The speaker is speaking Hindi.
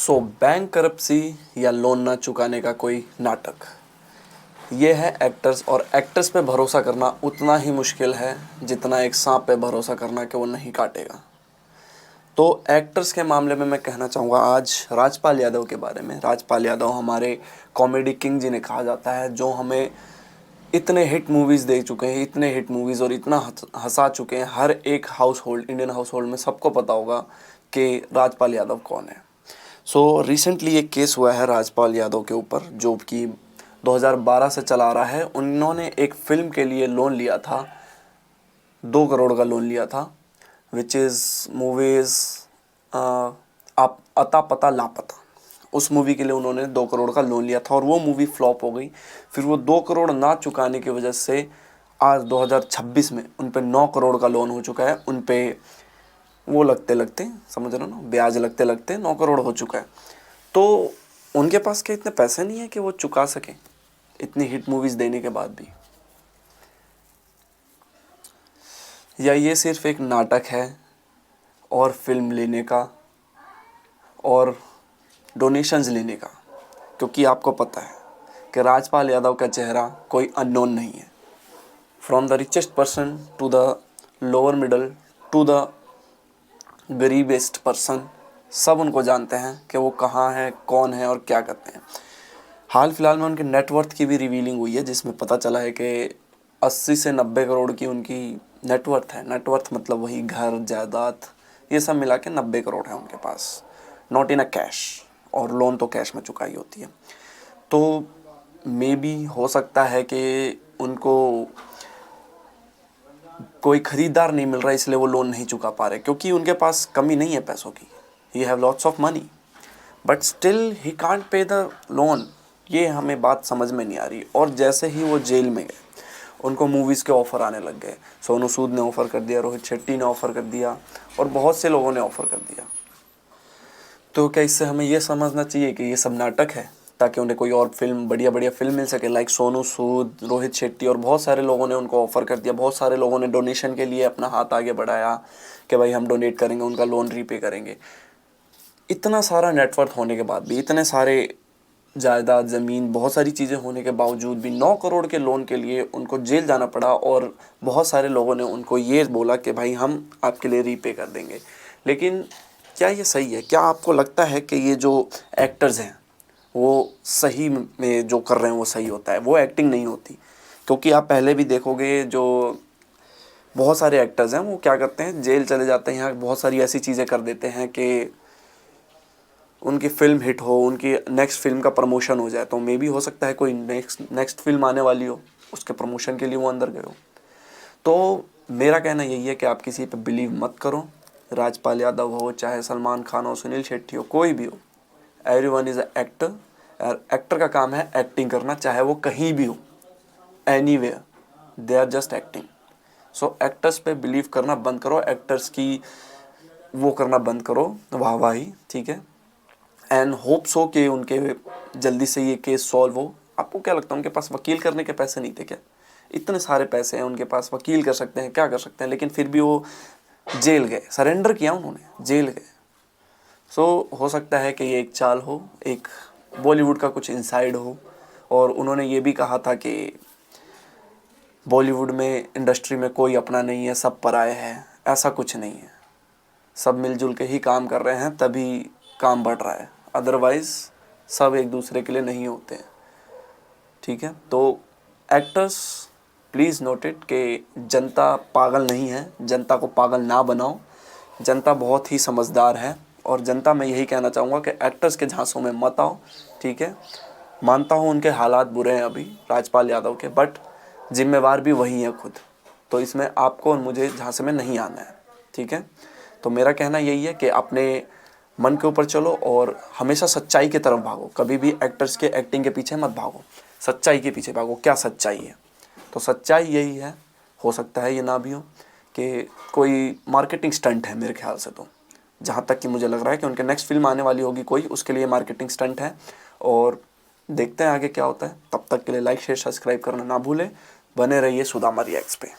बैंक करप्सी या लोन ना चुकाने का कोई नाटक, ये है एक्टर्स। और एक्टर्स पे भरोसा करना उतना ही मुश्किल है जितना एक सांप पे भरोसा करना कि वो नहीं काटेगा। तो एक्टर्स के मामले में मैं कहना चाहूँगा आज राजपाल यादव के बारे में। राजपाल यादव हमारे कॉमेडी किंग जिन्हें कहा जाता है, जो हमें इतने हिट मूवीज़ दे चुके हैं, इतने हिट मूवीज़ और इतना हंसा चुके हैं। हर एक house hold, Indian house hold में सबको पता होगा कि राजपाल यादव कौन है। सो रिसेंटली एक केस हुआ है राजपाल यादव के ऊपर, जो कि 2012 से चला आ रहा है। उन्होंने एक फ़िल्म के लिए लोन लिया था, 2 करोड़ का लोन लिया था, विच इज़ मूवीज़ आप अता पता लापता। उस मूवी के लिए उन्होंने 2 करोड़ का लोन लिया था और वो मूवी फ्लॉप हो गई। फिर वो 2 करोड़ ना चुकाने की वजह से आज 2026 में उन पे 9 करोड़ का लोन हो चुका है। उन पे वो लगते लगते, समझ रहे हो ना, ब्याज लगते लगते 9 करोड़ हो चुका है। तो उनके पास क्या इतने पैसे नहीं है कि वो चुका सकें इतनी हिट मूवीज़ देने के बाद भी? या ये सिर्फ एक नाटक है और फिल्म लेने का और डोनेशंस लेने का? क्योंकि आपको पता है कि राजपाल यादव का चेहरा कोई अननोन नहीं है। From the richest person to the lower middle to the गरीबेस्ट पर्सन, सब उनको जानते हैं कि वो कहाँ हैं, कौन है और क्या करते हैं। हाल फिलहाल में उनके नेटवर्थ की भी रिवीलिंग हुई है, जिसमें पता चला है कि 80 से 90 करोड़ की उनकी नेटवर्थ है। नेटवर्थ मतलब वही घर जायदाद, ये सब मिला के 90 करोड़ है उनके पास, नॉट इन अ कैश। और लोन तो कैश में चुकाई होती है। तो मे बी हो सकता है कि उनको कोई ख़रीदार नहीं मिल रहा, इसलिए वो लोन नहीं चुका पा रहे, क्योंकि उनके पास कमी नहीं है पैसों की। He have lots of money but still he can't pay the loan. ये हमें बात समझ में नहीं आ रही। और जैसे ही वो जेल में गए, उनको मूवीज़ के ऑफ़र आने लग गए। सोनू सूद ने ऑफ़र कर दिया, रोहित शेट्टी ने ऑफ़र कर दिया और बहुत से लोगों ने ऑफ़र कर दिया। तो क्या इससे हमें ये समझना चाहिए कि ये सब नाटक है, ताकि उन्हें कोई और फिल्म, बढ़िया बढ़िया फिल्म मिल सके? लाइक सोनू सूद, रोहित शेट्टी और बहुत सारे लोगों ने उनको ऑफ़र कर दिया। बहुत सारे लोगों ने डोनेशन के लिए अपना हाथ आगे बढ़ाया कि भाई हम डोनेट करेंगे, उनका लोन रीपे करेंगे। इतना सारा नेटवर्थ होने के बाद भी, इतने सारे जायदाद, ज़मीन, बहुत सारी चीज़ें होने के बावजूद भी 9 करोड़ के लोन के लिए उनको जेल जाना पड़ा। और बहुत सारे लोगों ने उनको ये बोला कि भाई हम आपके लिए रीपे कर देंगे। लेकिन क्या ये सही है? क्या आपको लगता है कि ये जो एक्टर्स हैं वो सही में जो कर रहे हैं वो सही होता है? वो एक्टिंग नहीं होती। क्योंकि आप पहले भी देखोगे, जो बहुत सारे एक्टर्स हैं वो क्या करते हैं, जेल चले जाते हैं, यहाँ बहुत सारी ऐसी चीज़ें कर देते हैं कि उनकी फ़िल्म हिट हो, उनकी नेक्स्ट फिल्म का प्रमोशन हो जाए। तो मे भी हो सकता है कोई नेक्स्ट फिल्म आने वाली हो, उसके प्रमोशन के लिए वो अंदर गए हो। तो मेरा कहना यही है कि आप किसी पे बिलीव मत करो। राजपाल यादव हो, चाहे सलमान खान हो, सुनील शेट्टी हो, कोई भी हो, एवरीवन इज़ अ एक्टर। और एक्टर का काम है एक्टिंग करना, चाहे वो कहीं भी हो, anywhere, they are just acting. So actors पे बिलीव करना बंद करो, एक्टर्स की वो करना बंद करो, वाहवाही, ठीक है। एंड होप सो कि उनके जल्दी से ये केस सॉल्व हो। आपको क्या लगता है, उनके पास वकील करने के पैसे नहीं थे क्या? इतने सारे पैसे हैं उनके पास, वकील कर सकते हैं, क्या कर सकते हैं, लेकिन फिर भी वो जेल गए, सरेंडर किया उन्होंने, जेल गए। सो हो सकता है कि ये एक चाल हो, एक बॉलीवुड का कुछ इनसाइड हो। और उन्होंने ये भी कहा था कि बॉलीवुड में, इंडस्ट्री में कोई अपना नहीं है, सब पराए हैं। ऐसा कुछ नहीं है, सब मिलजुल के ही काम कर रहे हैं, तभी काम बढ़ रहा है। अदरवाइज़ सब एक दूसरे के लिए नहीं होते हैं, ठीक है। तो एक्टर्स प्लीज़ नोट इट कि जनता पागल नहीं है, जनता को पागल ना बनाओ। जनता बहुत ही समझदार है और जनता, मैं यही कहना चाहूँगा कि एक्टर्स के झांसों में मत आओ, ठीक है। मानता हूँ उनके हालात बुरे हैं अभी, राजपाल यादव के, बट जिम्मेवार भी वही हैं खुद। तो इसमें आपको और मुझे झांसे में नहीं आना है, ठीक है। तो मेरा कहना यही है कि अपने मन के ऊपर चलो और हमेशा सच्चाई की तरफ भागो। कभी भी एक्टर्स के एक्टिंग के पीछे मत भागो, सच्चाई के पीछे भागो। क्या सच्चाई है? तो सच्चाई यही है, हो सकता है ये ना भी हो, कि कोई मार्केटिंग स्टंट है मेरे ख्याल से। तो जहाँ तक कि मुझे लग रहा है कि उनके नेक्स्ट फिल्म आने वाली होगी कोई, उसके लिए मार्केटिंग स्टंट है। और देखते हैं आगे क्या होता है। तब तक के लिए लाइक, शेयर, सब्सक्राइब करना ना भूलें। बने रहिए सुदामा रिएक्ट्स पे।